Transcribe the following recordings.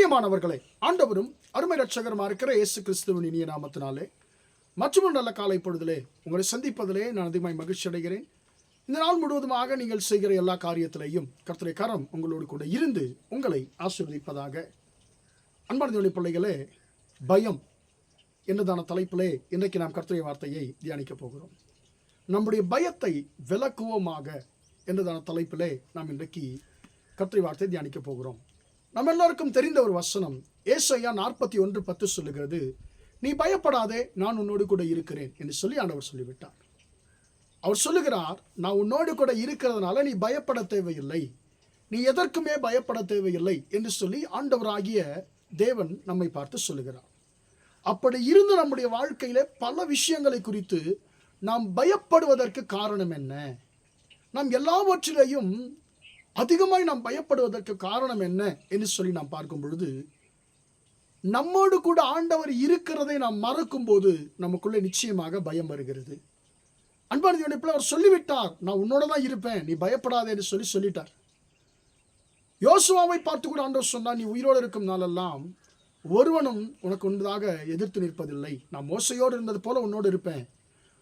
பிரியமானவர்களே, ஆண்டவரும் அருமை ரட்சகருமா இருக்கிற இயேசு கிறிஸ்துவின் இனிய நாமத்தினாலே மற்றும் நல்ல காலை பொழுதிலே உங்களை சந்திப்பதிலே நான் அதிகமாய் மகிழ்ச்சி அடைகிறேன். இந்த நாள் முழுவதுமாக நீங்கள் செய்கிற எல்லா காரியத்திலேயும் கர்த்தருடைய கரம் உங்களோடு கூட இருந்து உங்களை ஆசீர்வதிப்பதாக. அன்பான தேவனுடைய பிள்ளைகளே, பயம் என்றதான தலைப்பிலே இன்றைக்கு நாம் கர்த்தருடைய வார்த்தையை தியானிக்க போகிறோம். நம்முடைய பயத்தை விலக்குவோமாக என்றதான தலைப்பிலே நாம் இன்றைக்கு கர்த்தருடைய வார்த்தையை தியானிக்க போகிறோம். நம்ம எல்லாருக்கும் தெரிந்த ஒரு வசனம் ஏசாயா 41:10 சொல்லுகிறது, நீ பயப்படாதே, நான் உன்னோடு கூட இருக்கிறேன் என்று சொல்லி ஆண்டவர் சொல்லிவிட்டார். அவர் சொல்லுகிறார், நான் உன்னோடு கூட இருக்கிறதுனால நீ பயப்பட தேவையில்லை, நீ எதற்குமே பயப்பட தேவையில்லை என்று சொல்லி ஆண்டவராகிய தேவன் நம்மை பார்த்து சொல்லுகிறார். அப்படி இருந்து நம்முடைய வாழ்க்கையிலே பல விஷயங்களை குறித்து நாம் பயப்படுவதற்கு காரணம் என்ன? நாம் எல்லாவற்றிலேயும் அதிகமாய் நாம் பயப்படுவதற்கு காரணம் என்ன என்று சொல்லி நாம் பார்க்கும் பொழுது, நம்மோடு கூட ஆண்டவர் இருக்கிறதை நாம் மறக்கும் போது நமக்குள்ளே நிச்சயமாக பயம் வருகிறது. அன்பான தேவனுடைய பிள்ளை, அவர் சொல்லிவிட்டார், நான் உன்னோட தான் இருப்பேன், நீ பயப்படாதே என்று சொல்லிட்டார். யோசுவாவை பார்த்து கூட ஆண்டவர் சொன்னார், நீ உயிரோடு இருக்கும் நாளெல்லாம் ஒருவனும் உனக்கு ஒன்றாக எதிர்த்து நிற்பதில்லை, நான் மோசையோடு இருந்தது போல உன்னோடு இருப்பேன்,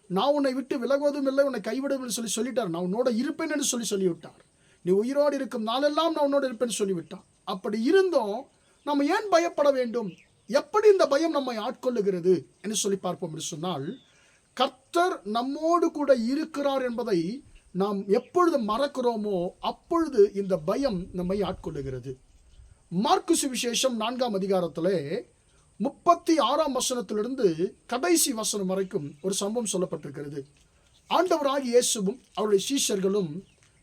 நான் உன்னை விட்டு விலகுவதும் இல்லை, உன்னை கைவிடுவதும் சொல்லிட்டார். நான் உன்னோட இருப்பேன் என்று சொல்லிவிட்டார். நீ உயிரோடு இருக்கும் நாளெல்லாம் நான் உன்னோடு இருப்பேன்னு சொல்லிவிட்டான். அப்படி இருந்தோம் நம்ம ஏன் பயப்பட வேண்டும்? எப்படி இந்த பயம் நம்மை ஆட்கொள்ளுகிறது என்று சொல்லி பார்ப்போம் என்று சொன்னால், கர்த்தர் நம்மோடு கூட இருக்கிறார் என்பதை நாம் எப்பொழுது மறக்கிறோமோ அப்பொழுது இந்த பயம் நம்மை ஆட்கொள்ளுகிறது. மார்க்கு சுவிசேஷம் 4ஆம் அதிகாரத்திலே 36ஆம் வசனத்திலிருந்து கடைசி வசனம் வரைக்கும் ஒரு சம்பவம் சொல்லப்பட்டிருக்கிறது. ஆண்டவராகிய இயேசுவும் அவருடைய சீஷர்களும்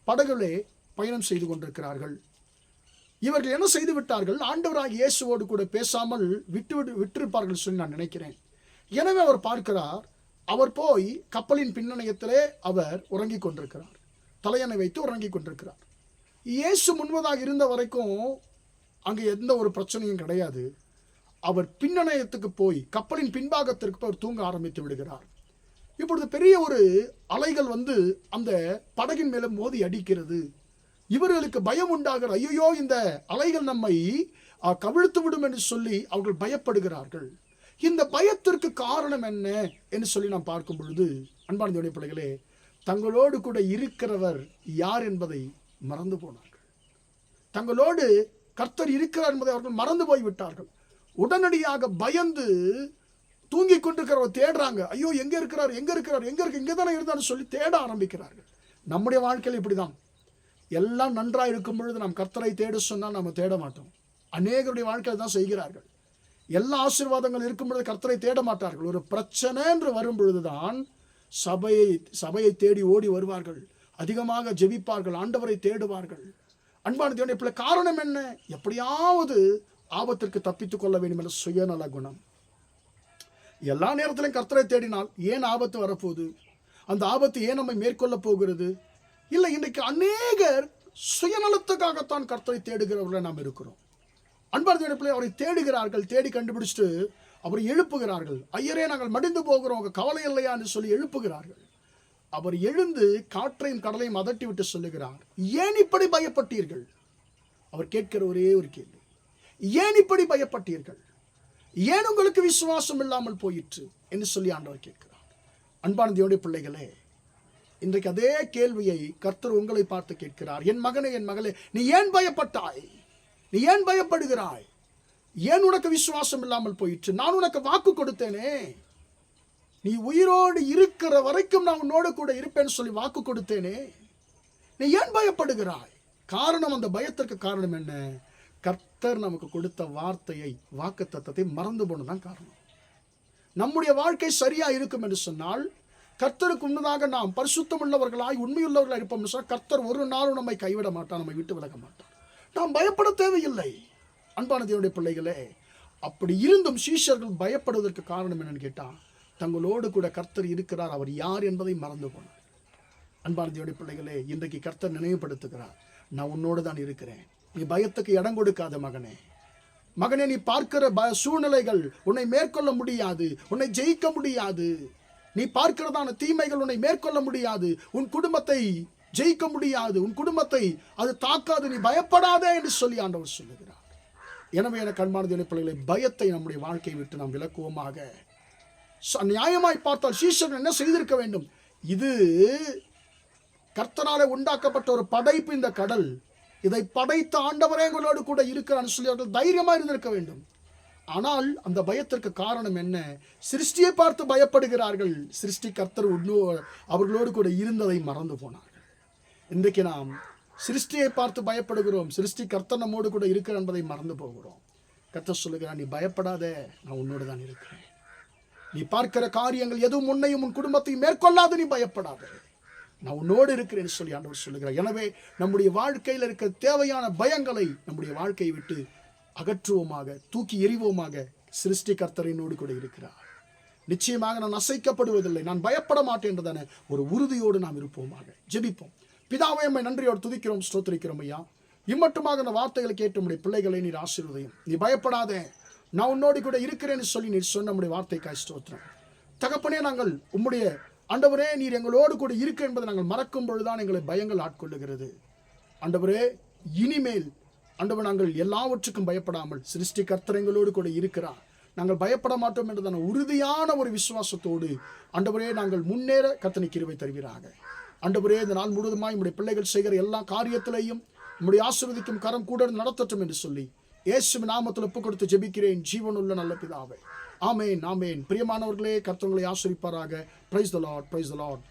படகுலே பயணம் செய்து கொண்டிருக்கிறார்கள். இவர்கள் என்ன செய்து விட்டார்கள்? ஆண்டவராகிய இயேசுவோடு கூட பேசாமல் விட்டிருப்பார்கள் சொல்லி நான் நினைக்கிறேன். எனவே அவர் பார்க்கிறார், அவர் போய் கப்பலின் பின்னணியத்திலே அவர் உறங்கிக் கொண்டிருக்கிறார், தலையணை வைத்து உறங்கிக் கொண்டிருக்கிறார். இயேசு முன்பதாக இருந்த வரைக்கும் அங்கே எந்த ஒரு பிரச்சனையும் கிடையாது. அவர் பின்னணையத்துக்கு போய் கப்பலின் பின்பாகத்திற்கு போய் அவர் தூங்க ஆரம்பித்து விடுகிறார். இப்பொழுது பெரிய ஒரு அலைகள் வந்து அந்த படகின் மேலே மோதி அடிக்கிறது. இவர்களுக்கு பயம் உண்டாகிறது. ஐயோ, இந்த அலைகள் நம்மை கவிழ்த்து விடும் என்று சொல்லி அவர்கள் பயப்படுகிறார்கள். இந்த பயத்திற்கு காரணம் என்ன என்று சொல்லி நாம் பார்க்கும் பொழுது, அன்பான தேவனுடைய பிள்ளைகளே, தங்களோடு கூட இருக்கிறவர் யார் என்பதை மறந்து போனார்கள். தங்களோடு கர்த்தர் இருக்கிறார் என்பதை அவர்கள் மறந்து போய்விட்டார்கள். உடனடியாக பயந்து தூங்கி கொண்டிருக்கிறவர் தேடுறாங்க. ஐயோ, எங்கே இருக்கிறார், எங்கே இருக்கிறார், இங்கே தானே இருந்தாலும் சொல்லி தேட ஆரம்பிக்கிறார்கள். நம்முடைய வாழ்க்கையில் இப்படி தான். எல்லாம் நன்றாக இருக்கும் பொழுது நாம் கர்த்தரை தேட சொன்னால் நம்ம தேட மாட்டோம். அநேகருடைய வாழ்க்கையில் தான் செய்கிறார்கள். எல்லா ஆசீர்வாதங்கள் இருக்கும் பொழுது கர்த்தரை தேட மாட்டார்கள். ஒரு பிரச்சனை என்று வரும் பொழுதுதான் சபையை தேடி ஓடி வருவார்கள், அதிகமாக ஜெபிப்பார்கள், ஆண்டவரை தேடுவார்கள். அன்பான தேவனுடைய பிள்ளை, காரணம் என்ன? எப்படியாவது ஆபத்திற்கு தப்பித்துக் கொள்ள வேண்டும் என்ற சுயநல குணம். எல்லா நேரத்திலும் கர்த்தரை தேடினால் ஏன் ஆபத்து வரப்போகுது? அந்த ஆபத்து ஏன் நம்மை மேற்கொள்ள போகிறது? இல்லை, இன்றைக்கு அநேகர் சுயநலத்துக்காகத்தான் கர்த்தரை தேடுகிறவர்களை நாம் இருக்கிறோம். அன்பான தேவனுடைய பிள்ளை, அவரை தேடுகிறார்கள், தேடி கண்டுபிடிச்சிட்டு அவரை எழுப்புகிறார்கள். ஐயரே, நாங்கள் மடிந்து போகிறோம், உங்கள் கவலை இல்லையா என்று சொல்லி எழுப்புகிறார்கள். அவர் எழுந்து காற்றையும் கடலையும் அதட்டி விட்டு சொல்லுகிறார், ஏன் இப்படி பயப்பட்டீர்கள்? அவர் கேட்கிற ஒரே ஒரு கேள்வி, ஏன் இப்படி பயப்பட்டீர்கள்? ஏன் உங்களுக்கு விசுவாசம் இல்லாமல் போயிற்று என்று சொல்லி ஆண்டவர் கேட்கிறார். அன்பான தேவனுடைய பிள்ளைகளே, இன்றைக்கு அதே கேள்வியை கர்த்தர் உங்களை பார்த்து கேட்கிறார். என் மகனே, என் மகளே, நீ ஏன் பயப்பட்டாய்? நீ ஏன் பயப்படுகிறாய்? ஏன் உனக்கு விசுவாசம் இல்லாமல் போயிற்று? நான் உனக்கு வாக்கு கொடுத்தேனே, நீ உயிரோடு இருக்கிற வரைக்கும் நான் உன்னோடு கூட இருப்பேன்னு சொல்லி வாக்கு கொடுத்தேனே, நீ ஏன் பயப்படுகிறாய்? காரணம், அந்த பயத்திற்கு காரணம் என்ன? கர்த்தர் நமக்கு கொடுத்த வார்த்தையை, வாக்குத்தத்தத்தை மறந்து போனதான் காரணம். நம்முடைய வாழ்க்கை சரியா இருக்கும் என்று சொன்னால், கர்த்தருக்கு முன்னதாக நாம் பரிசுத்தம் உள்ளவர்களாய் உண்மையுள்ளவர்களாக இருப்போம் சொன்னால், கர்த்தர் ஒரு நாளும் நம்மை கைவிட மாட்டார், நம்மை விட்டு விலக மாட்டார். நாம் பயப்பட தேவையில்லை. அன்பான தேவனுடைய பிள்ளைகளே, அப்படி இருந்தும் சீஷர்கள் பயப்படுவதற்கு காரணம் என்னன்னு கேட்டால், தங்களோடு கூட கர்த்தர் இருக்கிறார், அவர் யார் என்பதை மறந்து போனார். அன்பான தேவனுடைய பிள்ளைகளே, இன்றைக்கு கர்த்தர் நினைவுபடுத்துகிறார், நான் உன்னோடு தான் இருக்கிறேன், நீ பயத்துக்கு இடம் கொடுக்காத மகனே. மகனே, நீ பார்க்கிற சூழ்நிலைகள் உன்னை மேற்கொள்ள முடியாது, உன்னை ஜெயிக்க முடியாது. நீ பார்க்கிறதான தீமைகள் உன்னை மேற்கொள்ள முடியாது, உன் குடும்பத்தை ஜெயிக்க முடியாது, உன் குடும்பத்தை அது தாக்காது, நீ பயப்படாதே என்று சொல்லி ஆண்டவர் சொல்லுகிறார். எனவே எனக்கு அன்பான தேவனுடைய பிள்ளைகளை, பயத்தை நம்முடைய வாழ்க்கையை விட்டு நாம் விலக்குவோமாக. நியாயமாய் பார்த்தால் சீஷர்கள் என்ன செய்திருக்க வேண்டும்? இது கர்த்தராலே உண்டாக்கப்பட்ட ஒரு படைப்பு, இந்த கடல், இதை படைத்த ஆண்டவரே எங்களோடு கூட இருக்கிறான்னு சொல்லி அவர்கள் தைரியமாக இருந்திருக்க வேண்டும். ஆனால் அந்த பயத்திற்கு காரணம் என்ன? சிருஷ்டியை பார்த்து பயப்படுகிறார்கள். சிருஷ்டி கர்த்தர் அவர்களோடு கூட இருந்ததை மறந்து போனார்கள். இன்றைக்கு நாம் சிருஷ்டியை பார்த்து பயப்படுகிறோம், சிருஷ்டி கர்த்தர் நம்மோடு கூட இருக்கிற என்பதை மறந்து போகிறோம். கர்த்தர் சொல்லுகிறார், நீ பயப்படாத, நான் உன்னோடு தான் இருக்கிறேன். நீ பார்க்கிற காரியங்கள் எதுவும் உன்னையும் உன் குடும்பத்தையும் மேற்கொள்ளாது, நீ பயப்படாத, நான் உன்னோடு இருக்கிறேன்னு சொல்லி ஆண்டவர் சொல்லுகிறார். எனவே நம்முடைய வாழ்க்கையில் இருக்கிற தேவையான பயங்களை நம்முடைய வாழ்க்கையை விட்டு அகற்றுவோமாக, தூக்கி எறிவோமாக. சிருஷ்டி கர்த்தரினோடு கூட இருக்கிறார். நிச்சயமாக நான் அசைக்கப்படுவதில்லை, நான் பயப்பட மாட்டேன் என்றதான ஒரு உறுதியோடு நாம் இருப்போமாக. ஜெபிப்போம். பிதாவே, உம்மை நன்றியோடு துதிக்கிறோம், ஸ்தோத்திரிக்கிறோம் ஐயா. இம்மட்டுமாக அந்த வார்த்தைகளை கேட்டு நம்முடைய பிள்ளைகளை நீர் ஆசீர்வதியும். நீ பயப்படாதே, நான் உன்னோடு கூட இருக்கிறேன்னு சொல்லி நீர் சொன்ன நம்முடைய வார்த்தைக்காய் ஸ்தோத்திரம். தகப்பனே, நாங்கள் உம்முடைய ஆண்டவரே நீர் எங்களோடு கூட இருக்கு என்பதை நாங்கள் மறக்கும் பொழுதுதான் எங்களை பயங்கள் ஆட்கொள்ளுகிறது. ஆண்டவரே, இனிமேல் ஆண்டவர் நாங்கள் எல்லாவற்றுக்கும் பயப்படாமல் சிருஷ்டி கர்த்தர் எங்களோடு கூட இருக்கிறார், நாங்கள் பயப்பட மாட்டோம் என்றதான உறுதியான ஒரு விசுவாசத்தோடு ஆண்டவரே நாங்கள் முன்னேற கர்த்தர் கிருபை தருவீராக. ஆண்டவரே, இந்த நாள் முழுவதுமாய் நம்முடைய பிள்ளைகள் செய்கிற எல்லா காரியத்திலையும் நம்முடைய ஆசீர்வதிக்கும் கரம் கூட நடத்தட்டும் என்று சொல்லி இயேசுவின் நாமத்தில் ஒப்புக் கொடுத்து ஜெபிக்கிறேன், ஜீவனுள்ள நல்ல பிதாவே. ஆமேன், ஆமேன். பிரியமானவர்களே, கர்த்தர் உங்களை ஆசீர்வதிப்பாராக. Praise the Lord, praise the Lord.